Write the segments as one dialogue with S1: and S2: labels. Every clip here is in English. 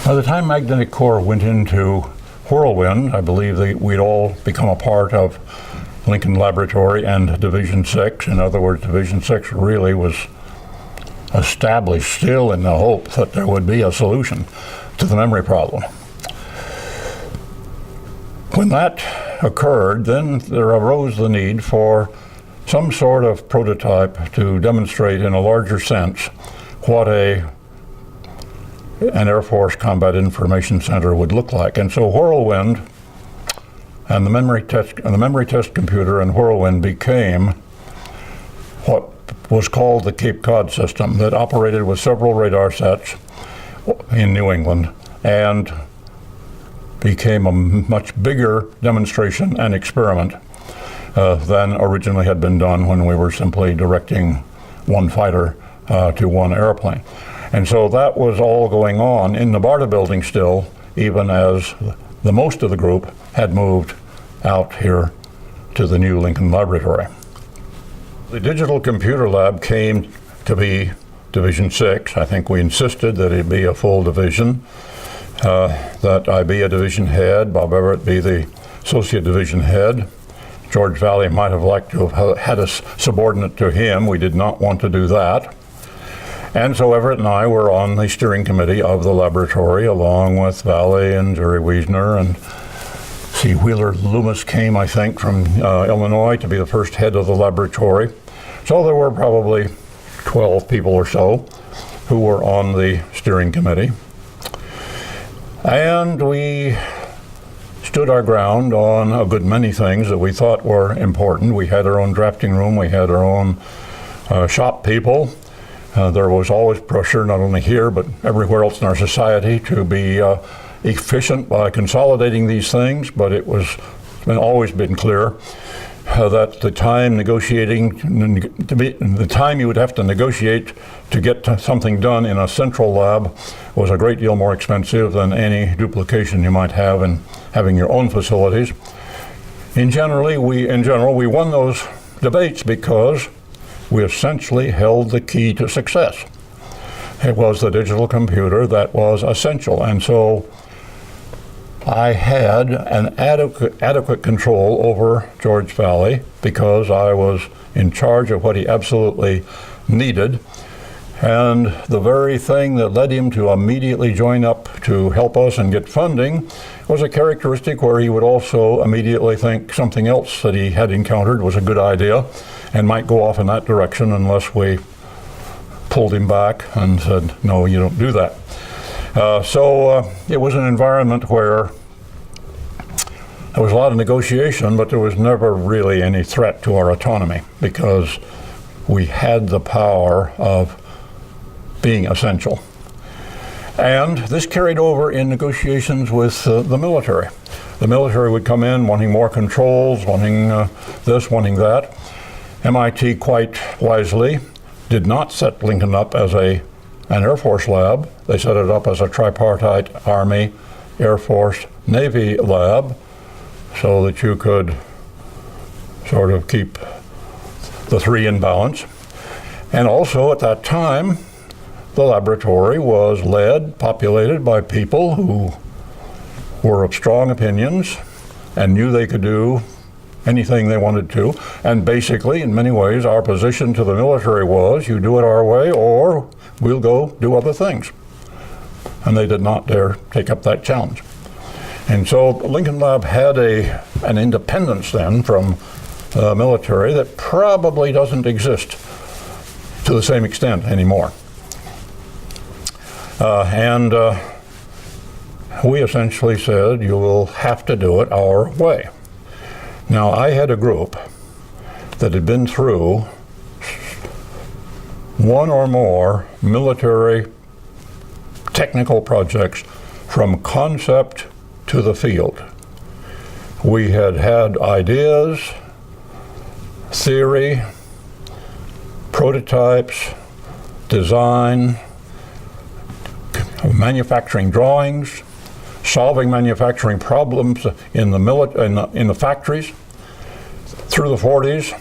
S1: By the time Magnetic Core went into Whirlwind, I believe that we'd all become a part of Lincoln Laboratory and Division 6. In other words, Division 6 really was established still in the hope that there would be a solution to the memory problem. When that occurred, then there arose the need for some sort of prototype to demonstrate in a larger sense what an Air Force Combat Information Center would look like. And so Whirlwind and the memory test computer in Whirlwind became what was called the Cape Cod system, that operated with several radar sets in New England and became a much bigger demonstration and experiment than originally had been done when we were simply directing one fighter to one airplane. And so that was all going on in the BARDA building still, even as the most of the group had moved out here to the new Lincoln Laboratory. The Digital Computer Lab came to be Division 6. I think we insisted that it be a full division, that I be a division head, Bob Everett be the associate division head. George Valley might have liked to have had us subordinate to him. We did not want to do that. And so Everett and I were on the steering committee of the laboratory, along with Valley and Jerry Wiesner, and Wheeler Loomis came, I think, from Illinois to be the first head of the laboratory. So there were probably 12 people or so who were on the steering committee. And we stood our ground on a good many things that we thought were important. We had our own drafting room, we had our own shop people. There was always pressure, not only here, but everywhere else in our society, to be efficient by consolidating these things, but it's always been clear that the time you would have to negotiate to get something done in a central lab was a great deal more expensive than any duplication you might have in having your own facilities. In general, we won those debates because we essentially held the key to success. It was the digital computer that was essential, and so I had an adequate control over George Valley because I was in charge of what he absolutely needed. And the very thing that led him to immediately join up to help us and get funding was a characteristic where he would also immediately think something else that he had encountered was a good idea and might go off in that direction unless we pulled him back and said, no, you don't do that. So it was an environment where there was a lot of negotiation, but there was never really any threat to our autonomy because we had the power of being essential. And this carried over in negotiations with the military. The military would come in wanting more controls, wanting this, wanting that. MIT quite wisely did not set Lincoln up as an Air Force lab. They set it up as a tripartite Army, Air Force, Navy lab so that you could sort of keep the three in balance. And also at that time, the laboratory was populated by people who were of strong opinions and knew they could do anything they wanted to. And basically, in many ways, our position to the military was, you do it our way or we'll go do other things. And they did not dare take up that challenge. And so Lincoln Lab had an independence then from the military that probably doesn't exist to the same extent anymore. And we essentially said, you will have to do it our way. Now, I had a group that had been through one or more military technical projects from concept to the field. We had had ideas, theory, prototypes, design, manufacturing drawings, solving manufacturing problems in the factories. Through the 40s,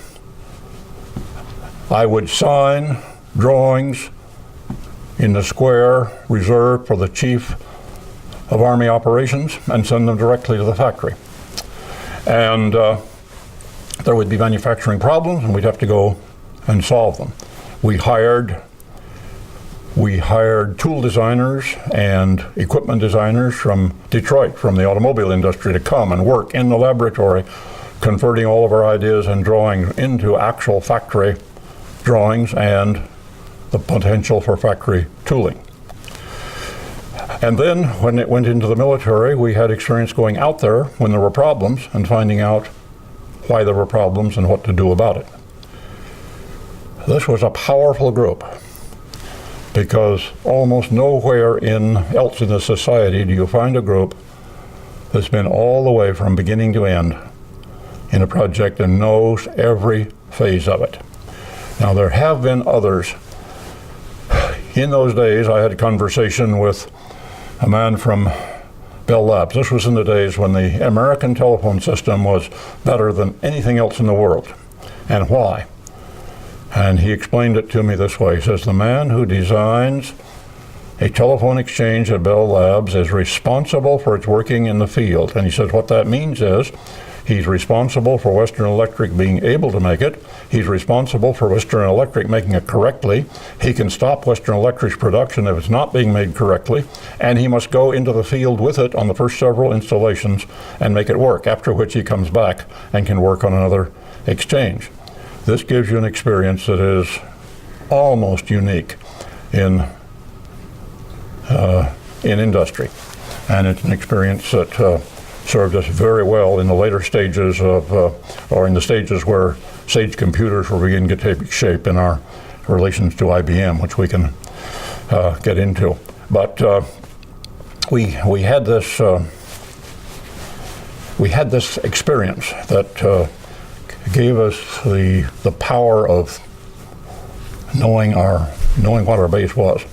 S1: I would sign drawings in the square reserved for the chief of Army operations and send them directly to the factory. And there would be manufacturing problems, and we'd have to go and solve them. We hired tool designers and equipment designers from Detroit, from the automobile industry, to come and work in the laboratory, converting all of our ideas and drawings into actual factory drawings and the potential for factory tooling. And then when it went into the military, we had experience going out there when there were problems and finding out why there were problems and what to do about it. This was a powerful group, because almost nowhere else in the society do you find a group that's been all the way from beginning to end in a project and knows every phase of it. Now, there have been others. In those days, I had a conversation with a man from Bell Labs. This was in the days when the American telephone system was better than anything else in the world. And why? And he explained it to me this way. He says, the man who designs a telephone exchange at Bell Labs is responsible for its working in the field. And he says what that means is he's responsible for Western Electric being able to make it. He's responsible for Western Electric making it correctly. He can stop Western Electric's production if it's not being made correctly. And he must go into the field with it on the first several installations and make it work, after which he comes back and can work on another exchange. This gives you an experience that is almost unique in industry. And it's an experience that served us very well in the later stages of, or in the stages where Sage computers were beginning to take shape in our relations to IBM, which we can get into. But we had this experience that gave us the power of knowing what our base was.